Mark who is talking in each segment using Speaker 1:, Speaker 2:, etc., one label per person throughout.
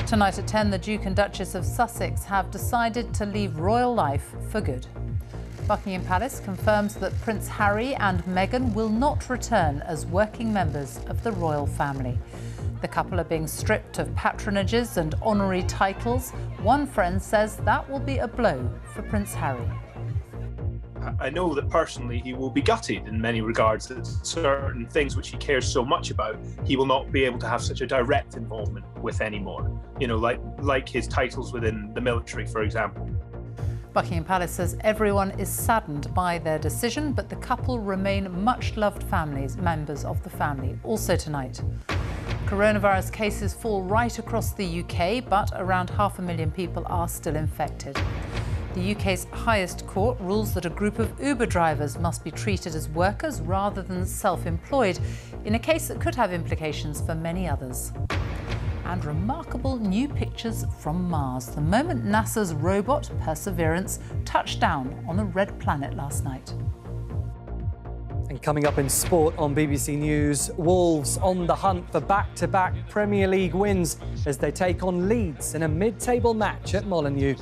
Speaker 1: Tonight at 10, the Duke and Duchess of Sussex have decided to leave royal life for good. Buckingham Palace confirms that Prince Harry and Meghan will not return as working members of the royal family. The couple are being stripped of patronages and honorary titles. One friend says that will be a blow for Prince Harry.
Speaker 2: I know that personally he will be gutted in many regards that certain things which he cares so much about, he will not be able to have such a direct involvement with anymore. You know, like his titles within the military, for example.
Speaker 1: Buckingham Palace says everyone is saddened by their decision, but the couple remain much-loved members of the family. Also tonight, coronavirus cases fall right across the UK, but around 500,000 people are still infected. The UK's highest court rules that a group of Uber drivers must be treated as workers rather than self-employed, in a case that could have implications for many others. And remarkable new pictures from Mars, the moment NASA's robot Perseverance touched down on the red planet last night.
Speaker 3: And coming up in sport on BBC News, Wolves on the hunt for back-to-back Premier League wins as they take on Leeds in a mid-table match at Molineux.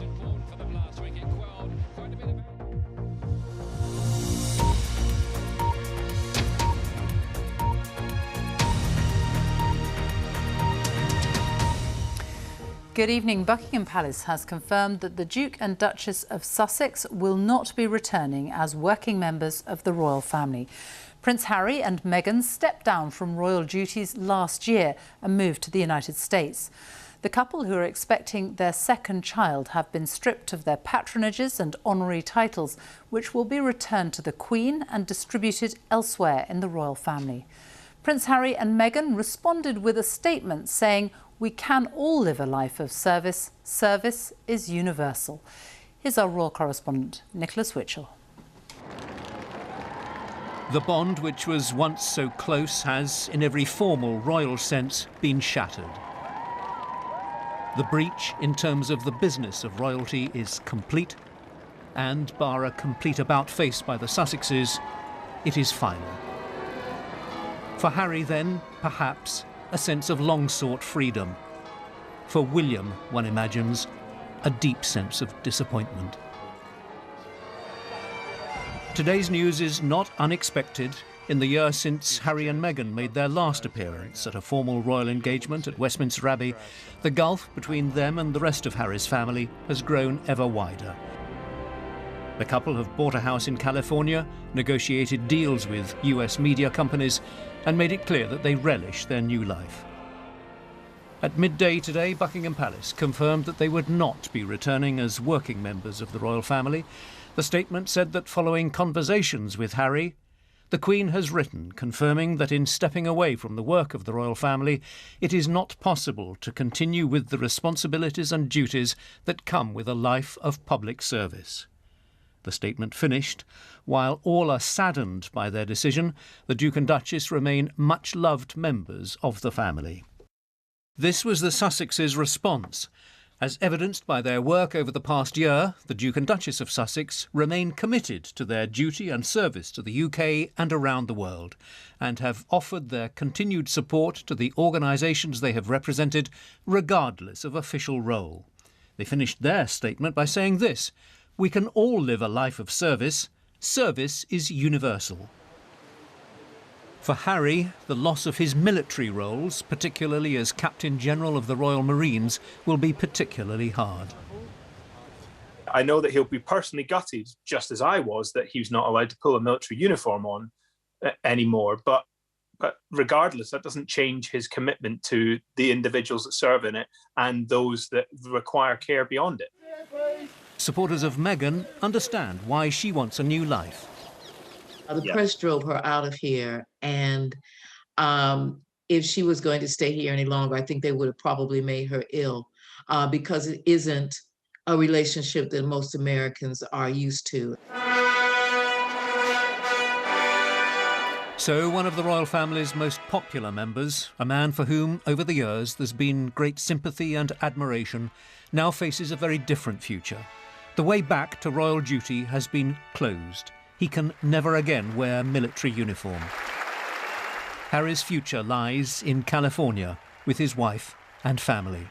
Speaker 1: Good evening. Buckingham Palace has confirmed that the Duke and Duchess of Sussex will not be returning as working members of the royal family. Prince Harry and Meghan stepped down from royal duties last year and moved to the United States. The couple, who are expecting their second child, have been stripped of their patronages and honorary titles, which will be returned to the Queen and distributed elsewhere in the royal family. Prince Harry and Meghan responded with a statement saying, "We can all live a life of service. Service is universal." Here's our royal correspondent, Nicholas Witchell.
Speaker 4: The bond which was once so close has, in every formal royal sense, been shattered. The breach in terms of the business of royalty is complete, and, bar a complete about-face by the Sussexes, it is final. For Harry, then, perhaps, a sense of long-sought freedom. For William, one imagines, a deep sense of disappointment. Today's news is not unexpected. In the year since Harry and Meghan made their last appearance at a formal royal engagement at Westminster Abbey, the gulf between them and the rest of Harry's family has grown ever wider. The couple have bought a house in California, negotiated deals with US media companies, and made it clear that they relish their new life. At midday today, Buckingham Palace confirmed that they would not be returning as working members of the royal family. The statement said that following conversations with Harry, the Queen has written confirming that in stepping away from the work of the royal family, it is not possible to continue with the responsibilities and duties that come with a life of public service. The statement finished, while all are saddened by their decision, the Duke and Duchess remain much-loved members of the family. This was the Sussexes' response. As evidenced by their work over the past year, the Duke and Duchess of Sussex remain committed to their duty and service to the UK and around the world, and have offered their continued support to the organisations they have represented, regardless of official role. They finished their statement by saying this: "We can all live a life of service. Service is universal." For Harry, the loss of his military roles, particularly as Captain General of the Royal Marines, will be particularly hard.
Speaker 2: I know that he'll be personally gutted, just as I was, that he was not allowed to pull a military uniform on anymore. But regardless, that doesn't change his commitment to the individuals that serve in it and those that require care beyond it.
Speaker 4: Supporters of Meghan understand why she wants a new life.
Speaker 5: The press drove her out of here, and if she was going to stay here any longer, I think they would have probably made her ill, because it isn't a relationship that most Americans are used to.
Speaker 4: So one of the royal family's most popular members, a man for whom, over the years, there's been great sympathy and admiration, now faces a very different future. The way back to royal duty has been closed. He can never again wear military uniform. Harry's future lies in California with his wife and family.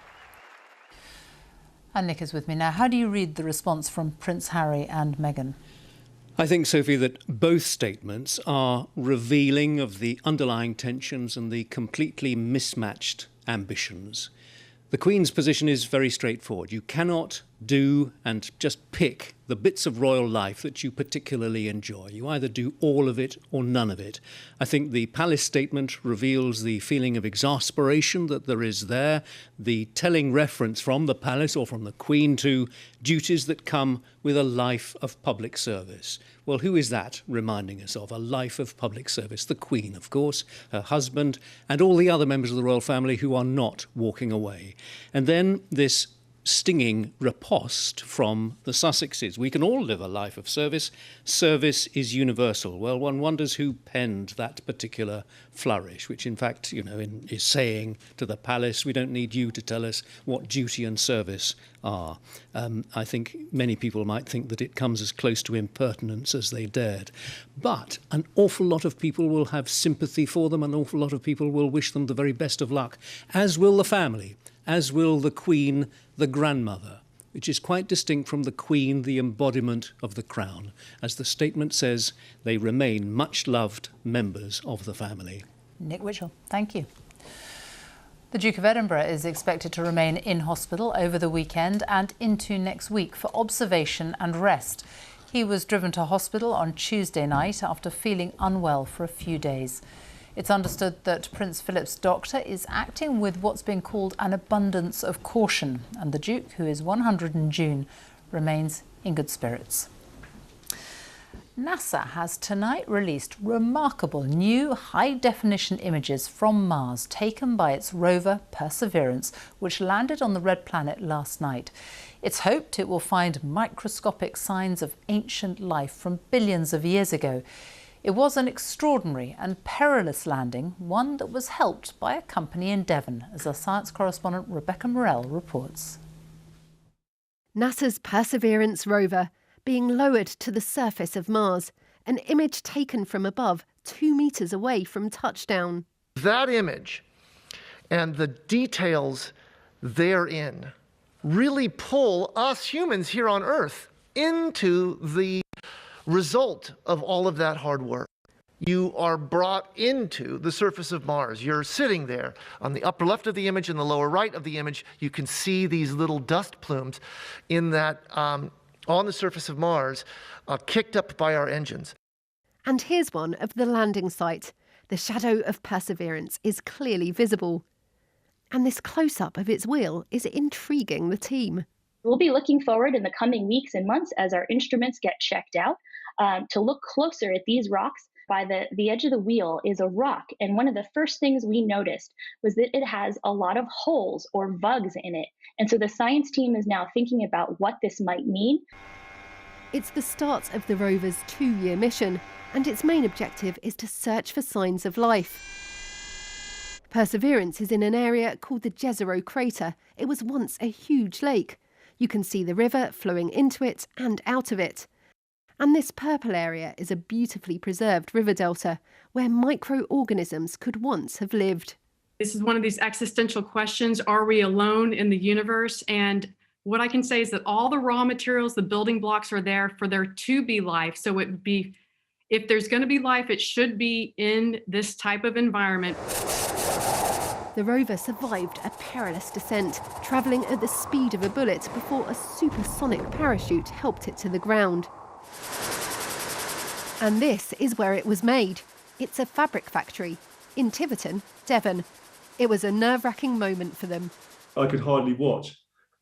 Speaker 1: And Nick is with me now. How do you read the response from Prince Harry and Meghan?
Speaker 4: I think, Sophie, that both statements are revealing of the underlying tensions and the completely mismatched ambitions. The Queen's position is very straightforward. You cannot do and just pick the bits of royal life that you particularly enjoy. You either do all of it or none of it. I think the palace statement reveals the feeling of exasperation that there is there, the telling reference from the palace or from the Queen to duties that come with a life of public service. Well, who is that reminding us of? A life of public service. The Queen, of course, her husband, and all the other members of the royal family who are not walking away. And then this stinging riposte from the Sussexes. We can all live a life of service. Service is universal. Well, one wonders who penned that particular flourish, which in fact, is saying to the palace, we don't need you to tell us what duty and service are. I think many people might think that it comes as close to impertinence as they dared. But an awful lot of people will have sympathy for them. An awful lot of people will wish them the very best of luck, as will the family, as will the Queen, the grandmother, which is quite distinct from the Queen, the embodiment of the crown. As the statement says, they remain much loved members of the family.
Speaker 1: Nick Witchell, thank you. The Duke of Edinburgh is expected to remain in hospital over the weekend and into next week for observation and rest. He was driven to hospital on Tuesday night after feeling unwell for a few days. It's understood that Prince Philip's doctor is acting with what's been called an abundance of caution, and the Duke, who is 100 in June, remains in good spirits. NASA has tonight released remarkable new high-definition images from Mars taken by its rover Perseverance, which landed on the Red Planet last night. It's hoped it will find microscopic signs of ancient life from billions of years ago. It was an extraordinary and perilous landing, one that was helped by a company in Devon, as our science correspondent Rebecca Morell reports.
Speaker 6: NASA's Perseverance rover being lowered to the surface of Mars, an image taken from above 2 meters away from touchdown.
Speaker 7: That image and the details therein really pull us humans here on Earth into the result of all of that hard work. You are brought into the surface of Mars. You're sitting there. On the upper left of the image and the lower right of the image, you can see these little dust plumes in that on the surface of Mars, kicked up by our engines.
Speaker 6: And here's one of the landing site. The shadow of Perseverance is clearly visible. And this close-up of its wheel is intriguing the team.
Speaker 8: We'll be looking forward in the coming weeks and months as our instruments get checked out to look closer at these rocks. By the edge of the wheel is a rock, and one of the first things we noticed was that it has a lot of holes or vugs in it. And so the science team is now thinking about what this might mean.
Speaker 6: It's the start of the rover's 2-year mission, and its main objective is to search for signs of life. Perseverance is in an area called the Jezero Crater. It was once a huge lake. You can see the river flowing into it and out of it. And this purple area is a beautifully preserved river delta where microorganisms could once have lived.
Speaker 9: This is one of these existential questions. Are we alone in the universe? And what I can say is that all the raw materials, the building blocks are there for there to be life. So it would be, if there's going to be life, it should be in this type of environment.
Speaker 6: The rover survived a perilous descent, travelling at the speed of a bullet before a supersonic parachute helped it to the ground. And this is where it was made. It's a fabric factory in Tiverton, Devon. It was a nerve-wracking moment for them.
Speaker 10: I could hardly watch.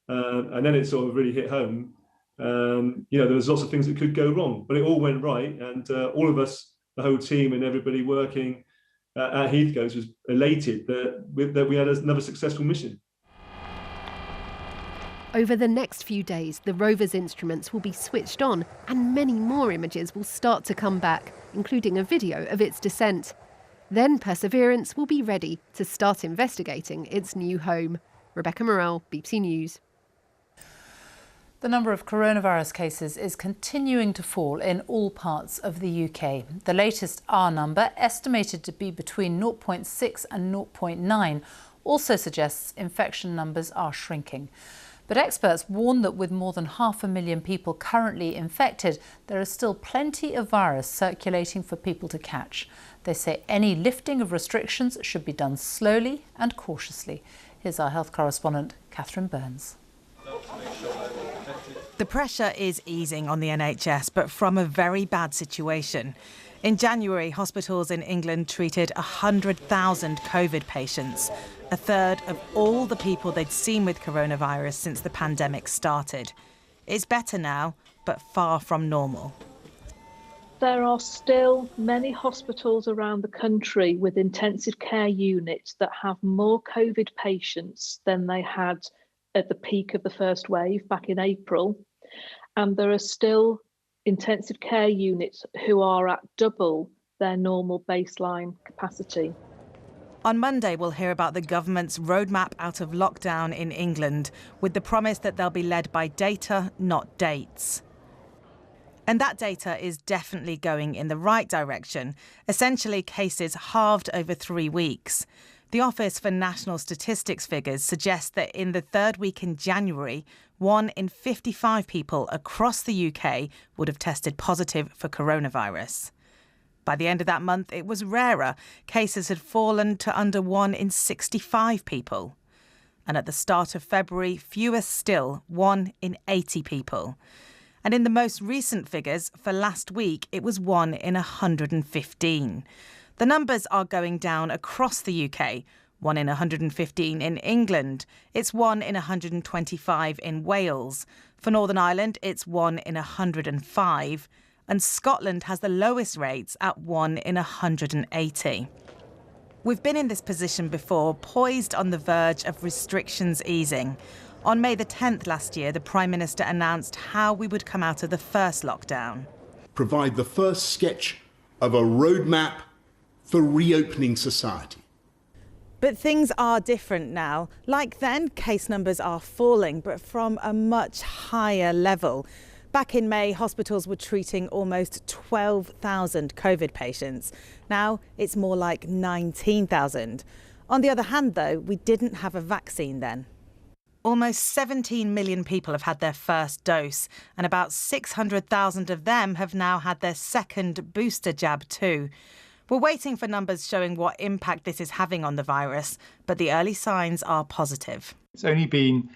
Speaker 10: And then it sort of really hit home. There was lots of things that could go wrong, but it all went right. And all of us, the whole team and everybody working at Heathcote was elated that we had another successful mission.
Speaker 6: Over the next few days, the rover's instruments will be switched on and many more images will start to come back, including a video of its descent. Then Perseverance will be ready to start investigating its new home. Rebecca Morell, BBC News.
Speaker 1: The number of coronavirus cases is continuing to fall in all parts of the UK. The latest R number, estimated to be between 0.6 and 0.9, also suggests infection numbers are shrinking. But experts warn that with more than 500,000 people currently infected, there is still plenty of virus circulating for people to catch. They say any lifting of restrictions should be done slowly and cautiously. Here's our health correspondent, Catherine Burns.
Speaker 11: The pressure is easing on the NHS, but from a very bad situation. In January, hospitals in England treated 100,000 COVID patients, a third of all the people they'd seen with coronavirus since the pandemic started. It's better now, but far from normal.
Speaker 12: There are still many hospitals around the country with intensive care units that have more COVID patients than they had at the peak of the first wave back in April. And there are still intensive care units who are at double their normal baseline capacity.
Speaker 11: On Monday, we'll hear about the government's roadmap out of lockdown in England, with the promise that they'll be led by data, not dates. And that data is definitely going in the right direction. Essentially, cases halved over 3 weeks. The Office for National Statistics figures suggest that in the third week in January, 1 in 55 people across the UK would have tested positive for coronavirus. By the end of that month, it was rarer. Cases had fallen to under 1 in 65 people. And at the start of February, fewer still, 1 in 80 people. And in the most recent figures, for last week, it was 1 in 115. The numbers are going down across the UK. 1 in 115 in England. It's 1 in 125 in Wales. For Northern Ireland, it's 1 in 105. And Scotland has the lowest rates at 1 in 180. We've been in this position before, poised on the verge of restrictions easing. On May the 10th last year, the Prime Minister announced how we would come out of the first lockdown.
Speaker 13: Provide the first sketch of a roadmap for reopening society.
Speaker 11: But things are different now. Like then, case numbers are falling, but from a much higher level. Back in May, hospitals were treating almost 12,000 COVID patients. Now it's more like 19,000. On the other hand, though, we didn't have a vaccine then. Almost 17 million people have had their first dose, and about 600,000 of them have now had their second booster jab too. We're waiting for numbers showing what impact this is having on the virus, but the early signs are positive.
Speaker 14: It's only been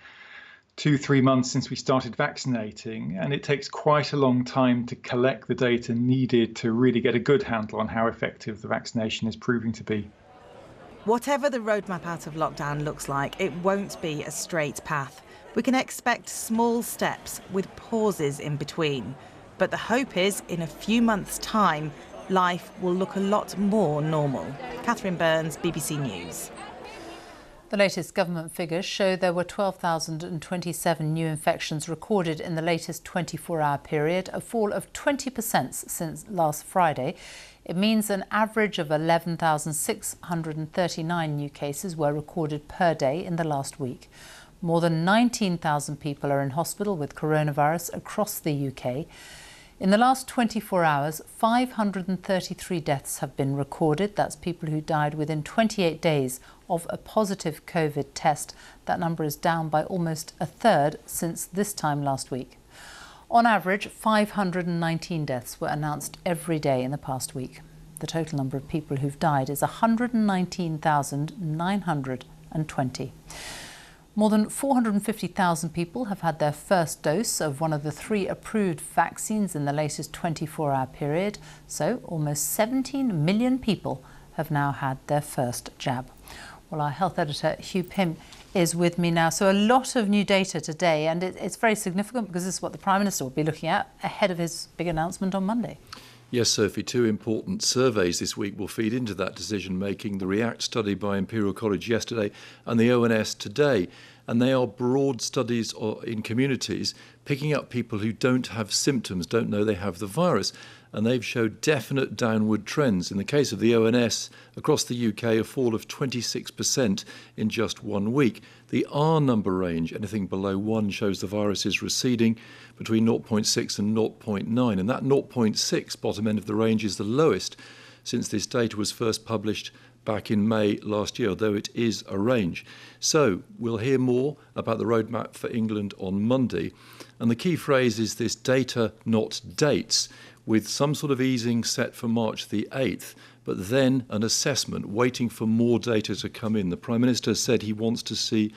Speaker 14: 2-3 months since we started vaccinating, and it takes quite a long time to collect the data needed to really get a good handle on how effective the vaccination is proving to be.
Speaker 11: Whatever the roadmap out of lockdown looks like, it won't be a straight path. We can expect small steps with pauses in between. But the hope is, in a few months' time, life will look a lot more normal. Catherine Burns, BBC News.
Speaker 1: The latest government figures show there were 12,027 new infections recorded in the latest 24-hour period, a fall of 20% since last Friday. It means an average of 11,639 new cases were recorded per day in the last week. More than 19,000 people are in hospital with coronavirus across the UK. In the last 24 hours, 533 deaths have been recorded. That's people who died within 28 days of a positive COVID test. That number is down by almost a third since this time last week. On average, 519 deaths were announced every day in the past week. The total number of people who've died is 119,920. More than 450,000 people have had their first dose of one of the 3 approved vaccines in the latest 24-hour period. So almost 17 million people have now had their first jab. Well, our health editor, Hugh Pym, is with me now. So a lot of new data today, and it's very significant because this is what the Prime Minister will be looking at ahead of his big announcement on Monday.
Speaker 15: Yes, Sophie, 2 important surveys this week will feed into that decision-making, the REACT study by Imperial College yesterday and the ONS today. And they are broad studies in communities, picking up people who don't have symptoms, don't know they have the virus. And they've showed definite downward trends. In the case of the ONS, across the UK, a fall of 26% in just 1 week. The R number range, anything below 1, shows the virus is receding between 0.6 and 0.9. And that 0.6 bottom end of the range is the lowest since this data was first published back in May last year, though it is a range. So we'll hear more about the roadmap for England on Monday. And the key phrase is this data, not dates, with some sort of easing set for March the 8th, but then an assessment waiting for more data to come in. The Prime Minister said he wants to see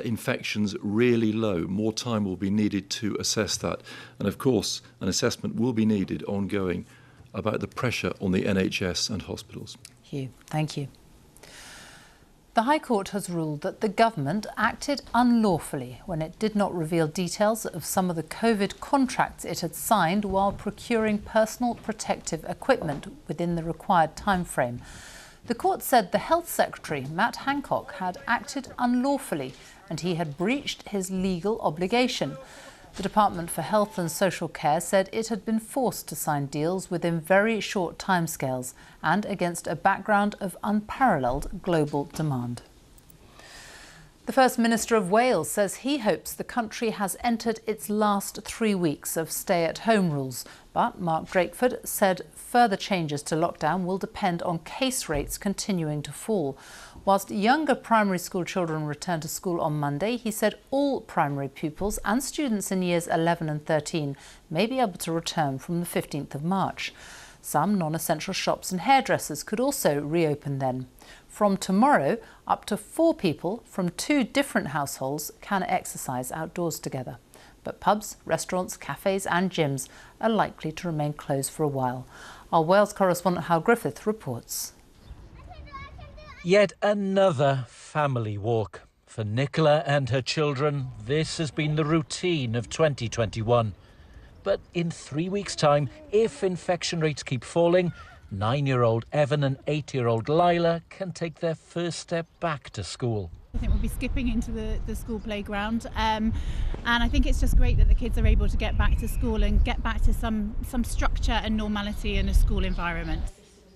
Speaker 15: infections really low. More time will be needed to assess that. And of course, an assessment will be needed ongoing about the pressure on the NHS and hospitals.
Speaker 1: Thank you. The High Court has ruled that the government acted unlawfully when it did not reveal details of some of the COVID contracts it had signed while procuring personal protective equipment within the required timeframe. The court said the Health Secretary, Matt Hancock, had acted unlawfully and he had breached his legal obligation. The Department for Health and Social Care said it had been forced to sign deals within very short timescales and against a background of unparalleled global demand. The First Minister of Wales says he hopes the country has entered its last 3 weeks of stay-at-home rules, but Mark Drakeford said further changes to lockdown will depend on case rates continuing to fall. Whilst younger primary school children return to school on Monday, he said all primary pupils and students in years 11 and 13 may be able to return from the 15th of March. Some non-essential shops and hairdressers could also reopen then. From tomorrow, up to 4 people from 2 different households can exercise outdoors together. But pubs, restaurants, cafes and gyms are likely to remain closed for a while. Our Wales correspondent Hal Griffith reports.
Speaker 16: Yet another family walk. For Nicola and her children, this has been the routine of 2021. But in 3 weeks' time, if infection rates keep falling, 9-year-old Evan and 8-year-old Lila can take their first step back to school.
Speaker 17: I think we'll be skipping into the school playground, and I think it's just great that the kids are able to get back to school and get back to some structure and normality in a school environment.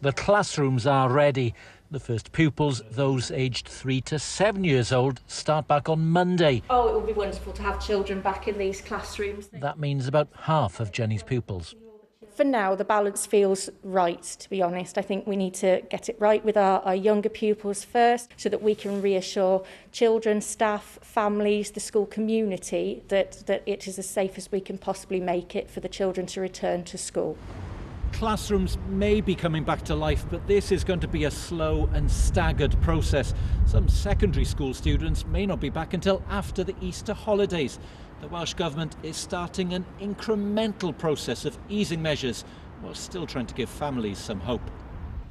Speaker 16: The classrooms are ready. The first pupils, those aged 3 to 7 years old, start back on Monday.
Speaker 18: Oh, it will be wonderful to have children back in these classrooms.
Speaker 16: That means about half of Jenny's pupils.
Speaker 18: For now, the balance feels right, to be honest. I think we need to get it right with our younger pupils first so that we can reassure children, staff, families, the school community that it is as safe as we can possibly make it for the children to return to school.
Speaker 16: Classrooms may be coming back to life, but this is going to be a slow and staggered process. Some secondary school students may not be back until after the Easter holidays. The Welsh Government is starting an incremental process of easing measures while still trying to give families some hope.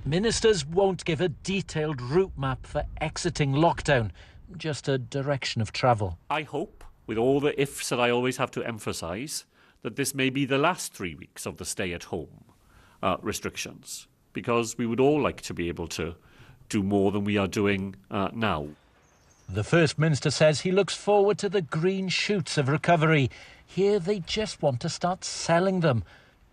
Speaker 16: Ministers won't give a detailed route map for exiting lockdown, just a direction of travel.
Speaker 19: I hope, with all the ifs that I always have to emphasise, that this may be the last 3 weeks of the stay-at-home restrictions, because we would all like to be able to do more than we are doing now.
Speaker 16: The First Minister says he looks forward to the green shoots of recovery. Here they just want to start selling them.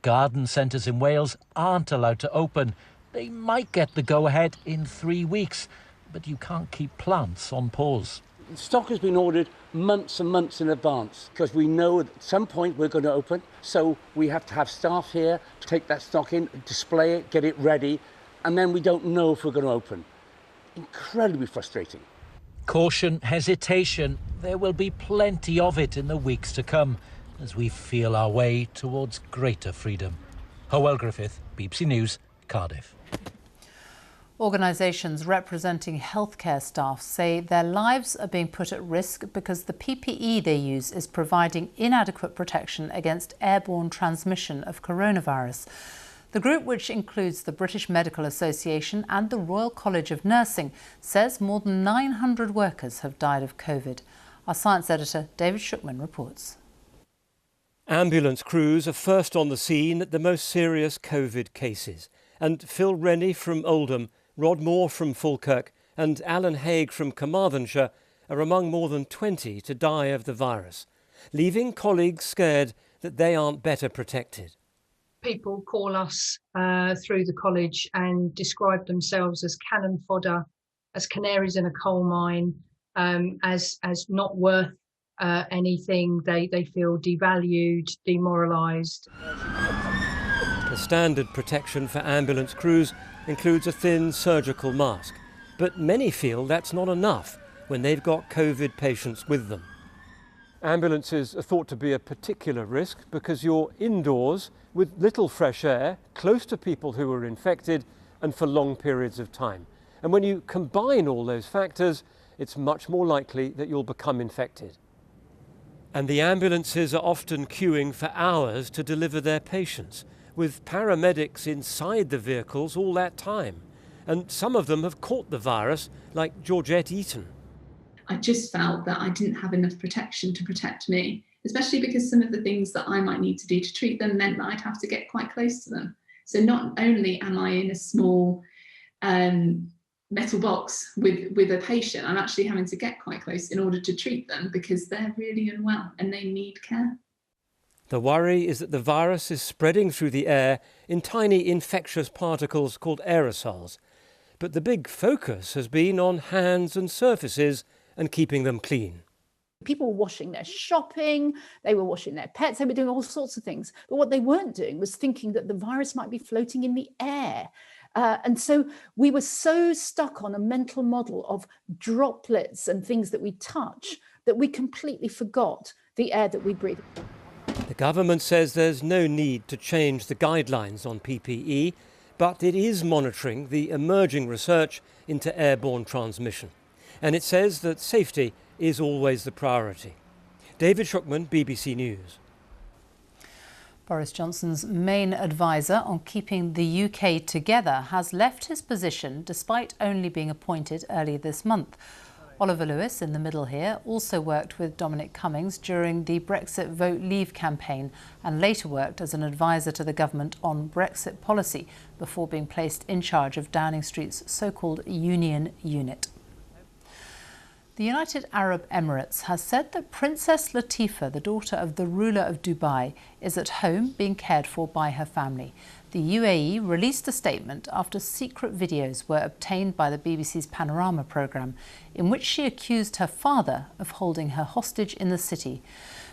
Speaker 16: Garden centres in Wales aren't allowed to open. They might get the go-ahead in 3 weeks, but you can't keep plants on pause.
Speaker 20: Stock has been ordered months and months in advance because we know at some point we're going to open. So we have to have staff here to take that stock in, display it, get it ready, and then we don't know if we're going to open. Incredibly frustrating.
Speaker 16: Caution, hesitation. There will be plenty of it in the weeks to come as we feel our way towards greater freedom. Hywel Griffith, BBC News, Cardiff.
Speaker 1: Organisations representing healthcare staff say their lives are being put at risk because the PPE they use is providing inadequate protection against airborne transmission of coronavirus. The group, which includes the British Medical Association and the Royal College of Nursing, says more than 900 workers have died of COVID. Our science editor, David Shookman, reports.
Speaker 21: Ambulance crews are first on the scene at the most serious COVID cases. And Phil Rennie from Oldham, Rod Moore from Falkirk and Alan Haig from Carmarthenshire are among more than 20 to die of the virus, leaving colleagues scared that they aren't better protected.
Speaker 22: People call us through the college and describe themselves as cannon fodder, as canaries in a coal mine, as not worth anything. They feel devalued, demoralised.
Speaker 21: The standard protection for ambulance crews includes a thin surgical mask, but many feel that's not enough when they've got COVID patients with them. Ambulances are thought to be a particular risk because you're indoors with little fresh air, close to people who are infected and for long periods of time. And when you combine all those factors, it's much more likely that you'll become infected. And the ambulances are often queuing for hours to deliver their patients, with paramedics inside the vehicles all that time. And some of them have caught the virus, like Georgette Eaton.
Speaker 2: I just felt that I didn't have enough protection to protect me, especially because some of the things that I might need to do to treat them meant that I'd have to get quite close to them. So not only am I in a small metal box with a patient, I'm actually having to get quite close in order to treat them because they're really unwell and they need care.
Speaker 21: The worry is that the virus is spreading through the air in tiny infectious particles called aerosols. But the big focus has been on hands and surfaces and keeping them clean.
Speaker 3: People were washing their shopping, they were washing their pets, they were doing all sorts of things. But what they weren't doing was thinking that the virus might be floating in the air. And so we were so stuck on a mental model of droplets and things that we touch that we completely forgot the air that we breathe.
Speaker 21: The government says there's no need to change the guidelines on PPE, but it is monitoring the emerging research into airborne transmission. And it says that safety is always the priority. David Shukman, BBC News.
Speaker 1: Boris Johnson's main advisor on keeping the UK together has left his position despite only being appointed earlier this month. Oliver Lewis, in the middle here, also worked with Dominic Cummings during the Brexit Vote Leave campaign and later worked as an advisor to the government on Brexit policy before being placed in charge of Downing Street's so-called Union Unit. The United Arab Emirates has said that Princess Latifa, the daughter of the ruler of Dubai, is at home being cared for by her family. The UAE released a statement after secret videos were obtained by the BBC's Panorama programme, in which she accused her father of holding her hostage in the city.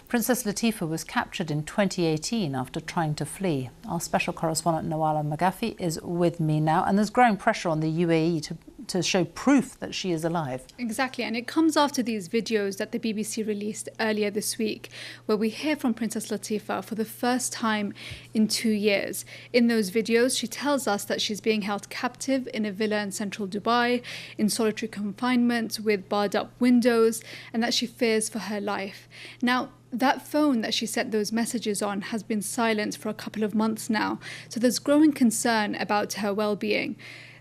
Speaker 1: Princess Latifa was captured in 2018 after trying to flee. Our special correspondent Nawala Magafi is with me now, and there's growing pressure on the UAE to show proof that she is alive.
Speaker 23: Exactly, and it comes after these videos that the BBC released earlier this week, where we hear from Princess Latifa for the first time in 2 years. In those videos, she tells us that she's being held captive in a villa in central Dubai, in solitary confinement with barred up windows, and that she fears for her life. Now, that phone that she sent those messages on has been silent for a couple of months now, so there's growing concern about her well-being.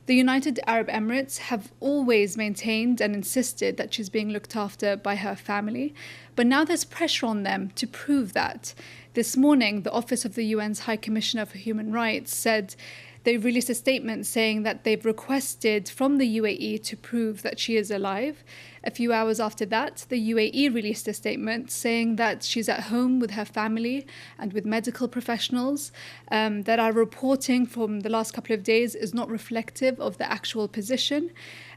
Speaker 23: The United Arab Emirates have always maintained and insisted that she's being looked after by her family, but now there's pressure on them to prove that. This morning, the Office of the UN's High Commissioner for Human Rights said they released a statement saying that they've requested from the UAE to prove that she is alive. A few hours after that, the UAE released a statement saying that she's at home with her family and with medical professionals, that our reporting from the last couple of days is not reflective of the actual position.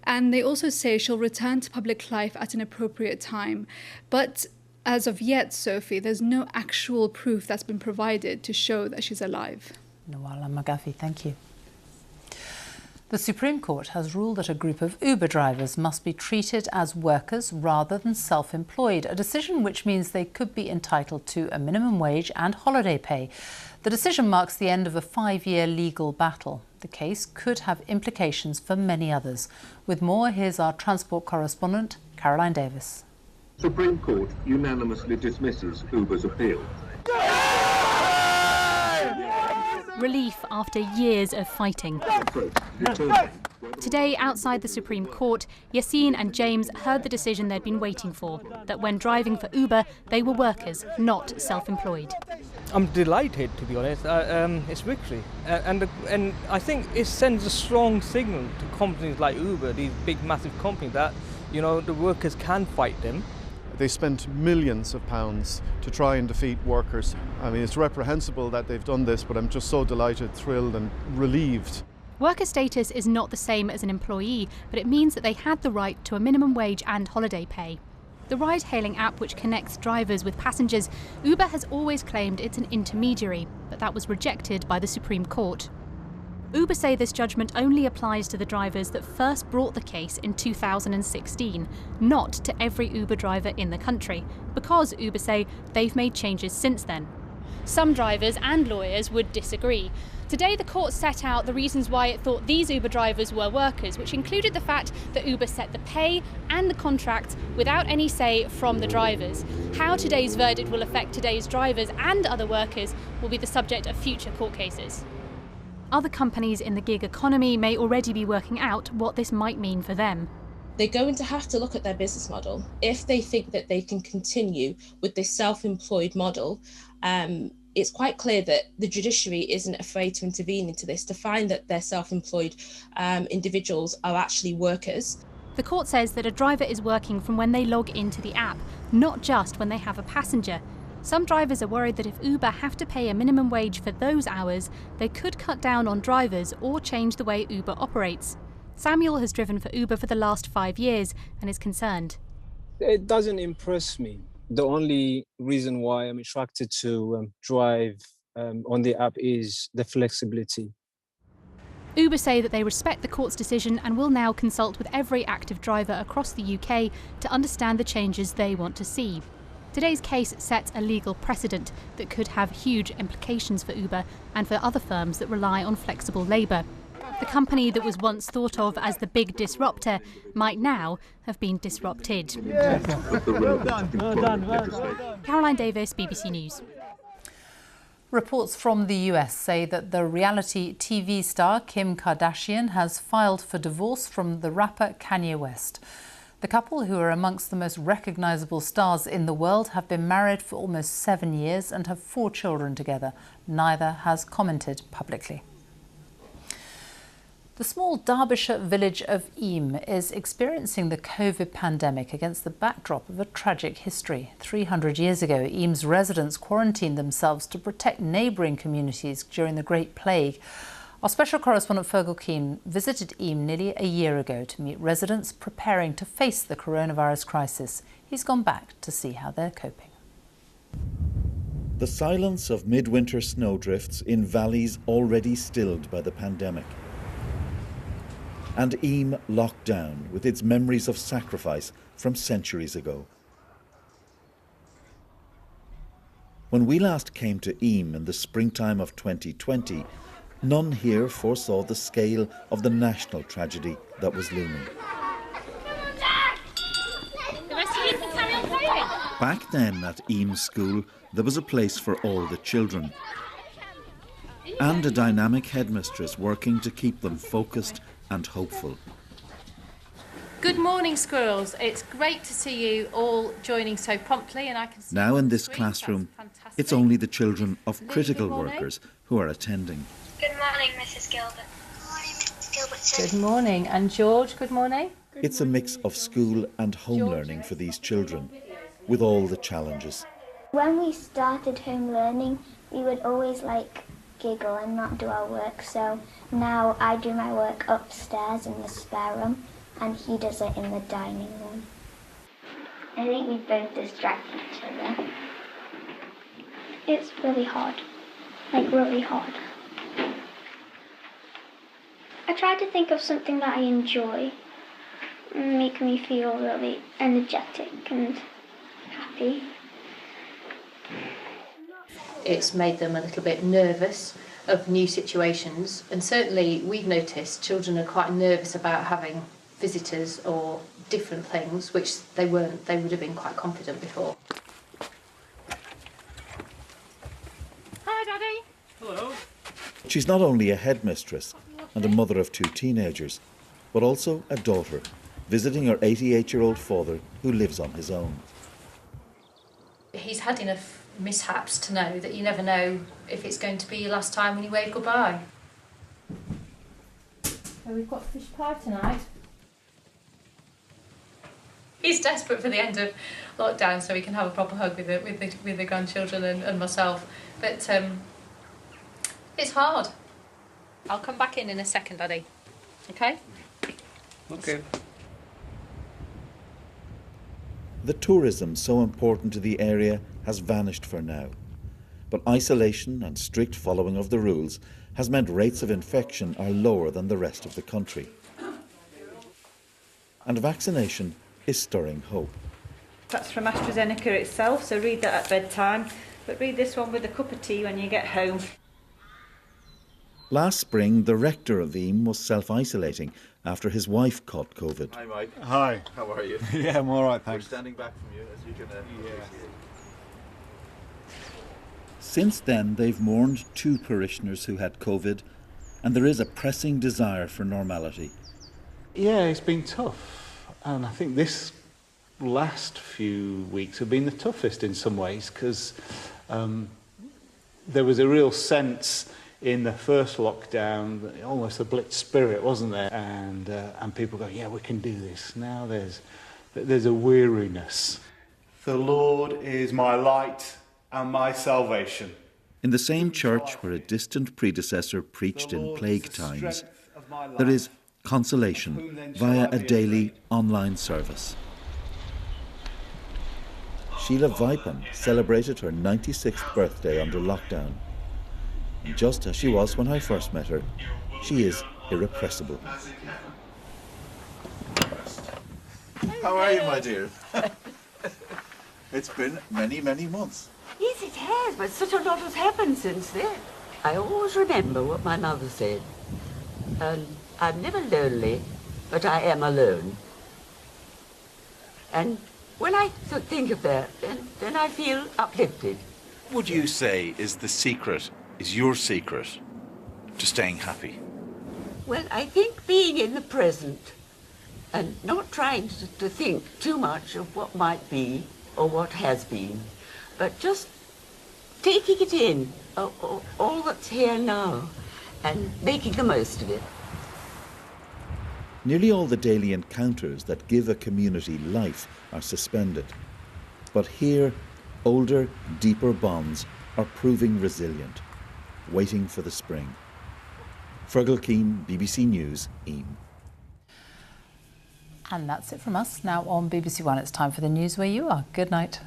Speaker 23: And they also say she'll return to public life at an appropriate time. But as of yet, Sophie, there's no actual proof that's been provided to show that she's alive.
Speaker 1: Nawala Magafi, thank you. The Supreme Court has ruled that a group of Uber drivers must be treated as workers rather than self-employed, a decision which means they could be entitled to a minimum wage and holiday pay. The decision marks the end of a 5-year legal battle. The case could have implications for many others. With more, here's our transport correspondent, Caroline Davis.
Speaker 24: Supreme Court unanimously dismisses Uber's appeal.
Speaker 25: Relief after years of fighting. Today, outside the Supreme Court, Yassine and James heard the decision they'd been waiting for, that when driving for Uber, they were workers, not self-employed.
Speaker 26: I'm delighted, to be honest. It's victory. And I think it sends a strong signal to companies like Uber, these big, massive companies, that, you know, the workers can fight them.
Speaker 27: They spent millions of pounds to try and defeat workers. I mean, it's reprehensible that they've done this, but I'm just so delighted, thrilled and relieved.
Speaker 25: Worker status is not the same as an employee, but it means that they had the right to a minimum wage and holiday pay. the ride-hailing app which connects drivers with passengers, Uber has always claimed it's an intermediary, but that was rejected by the Supreme Court. Uber say this judgment only applies to the drivers that first brought the case in 2016, not to every Uber driver in the country, because Uber say they've made changes since then. Some drivers and lawyers would disagree. Today, the court set out the reasons why it thought these Uber drivers were workers, which included the fact that Uber set the pay and the contract without any say from the drivers. How today's verdict will affect today's drivers and other workers will be the subject of future court cases. Other companies in the gig economy may already be working out what this might mean for them.
Speaker 4: They're going to have to look at their business model. If they think that they can continue with this self-employed model, it's quite clear that the judiciary isn't afraid to intervene into this to find that their self-employed individuals are actually workers.
Speaker 25: The court says that a driver is working from when they log into the app, not just when they have a passenger. Some drivers are worried that if Uber have to pay a minimum wage for those hours, they could cut down on drivers or change the way Uber operates. Samuel has driven for Uber for the last 5 years and is concerned.
Speaker 5: It doesn't impress me. The only reason why I'm attracted to drive on the app is the flexibility.
Speaker 25: Uber say that they respect the court's decision and will now consult with every active driver across the UK to understand the changes they want to see. Today's case sets a legal precedent that could have huge implications for Uber and for other firms that rely on flexible labour. The company that was once thought of as the big disruptor might now have been disrupted.
Speaker 6: Well done.
Speaker 25: Caroline Davis, BBC News.
Speaker 1: Reports from the US say that the reality TV star Kim Kardashian has filed for divorce from the rapper Kanye West. The couple, who are amongst the most recognisable stars in the world, have been married for almost 7 years and have 4 children together. Neither has commented publicly. The small Derbyshire village of Eyam is experiencing the COVID pandemic against the backdrop of a tragic history. 300 years ago, Eyam's residents quarantined themselves to protect neighbouring communities during the Great Plague. Our special correspondent Fergal Keane visited Eyam nearly a year ago to meet residents preparing to face the coronavirus crisis. He's gone back to see how they're coping.
Speaker 7: The silence of midwinter snowdrifts in valleys already stilled by the pandemic. And Eyam locked down with its memories of sacrifice from centuries ago. When we last came to Eyam in the springtime of 2020, none here foresaw the scale of the national tragedy that was looming. Back then at Eyam School, there was a place for all the children. And a dynamic headmistress working to keep them focused and hopeful.
Speaker 8: Good morning, squirrels. It's great to see you all joining so promptly, and I can see
Speaker 7: Now in this classroom, it's only the children of critical workers who are attending.
Speaker 9: Good morning, Mrs. Gilbert. Good morning, Mrs. Gilbert.
Speaker 8: Good morning. And George, good morning.
Speaker 7: It's a mix of school and home learning for these children, with all the challenges.
Speaker 9: When we started home learning, we would always giggle and not do our work, so now I do my work upstairs in the spare room and he does it in the dining room. I think we both distract each other. It's really hard, really hard. I try to think of something that I enjoy and make me feel really energetic and happy.
Speaker 8: It's made them a little bit nervous of new situations, and certainly we've noticed children are quite nervous about having visitors or different things, which they weren't. They would have been quite confident before. Hi, Daddy.
Speaker 7: Hello. She's not only a headmistress and a mother of 2 teenagers, but also a daughter, visiting her 88-year-old father who lives on his own.
Speaker 8: He's had enough mishaps to know that you never know if it's going to be your last time when you wave goodbye. So we've got fish pie tonight. He's desperate for the end of lockdown so we can have a proper hug with the grandchildren and myself. But it's hard. I'll come back in a second, Daddy. Okay?
Speaker 5: Okay.
Speaker 7: The tourism so important to the area has vanished for now. But isolation and strict following of the rules has meant rates of infection are lower than the rest of the country. And vaccination is stirring hope.
Speaker 10: That's from AstraZeneca itself, so read that at bedtime, but read this one with a cup of tea when you get home.
Speaker 7: Last spring, the rector of Eyam was self-isolating after his wife caught COVID.
Speaker 11: Hi, Mike.
Speaker 27: Hi.
Speaker 11: How are you?
Speaker 27: Yeah, I'm all right, thanks.
Speaker 11: We're standing back from you, as you can appreciate.
Speaker 7: Since then, they've mourned 2 parishioners who had COVID, and there is a pressing desire for normality.
Speaker 12: Yeah, it's been tough, and I think this last few weeks have been the toughest in some ways, because there was a real sense in the first lockdown, almost a blitz spirit, wasn't there? And people go, yeah, we can do this. Now there's a weariness.
Speaker 13: The Lord is my light and my salvation.
Speaker 7: In the same church where a distant predecessor preached in plague times, there is consolation via a daily online service. Sheila Vipin celebrated her 96th birthday under lockdown. And just as she was when I first met her, she is irrepressible.
Speaker 11: How are you, my dear? It's been many, many months.
Speaker 14: Yes, it has, but such a lot has happened since then. I always remember what my mother said. I'm never lonely, but I am alone. And when I think of that, then I feel uplifted.
Speaker 11: Would you say is your secret to staying happy?
Speaker 14: Well, I think being in the present and not trying to think too much of what might be or what has been, but just taking it in, all that's here now, and making the most of it.
Speaker 7: Nearly all the daily encounters that give a community life are suspended. But here, older, deeper bonds are proving resilient, waiting for the spring. Fergal Keane, BBC News, Eyam.
Speaker 1: And that's it from us. Now on BBC One, it's time for the news where you are. Good night.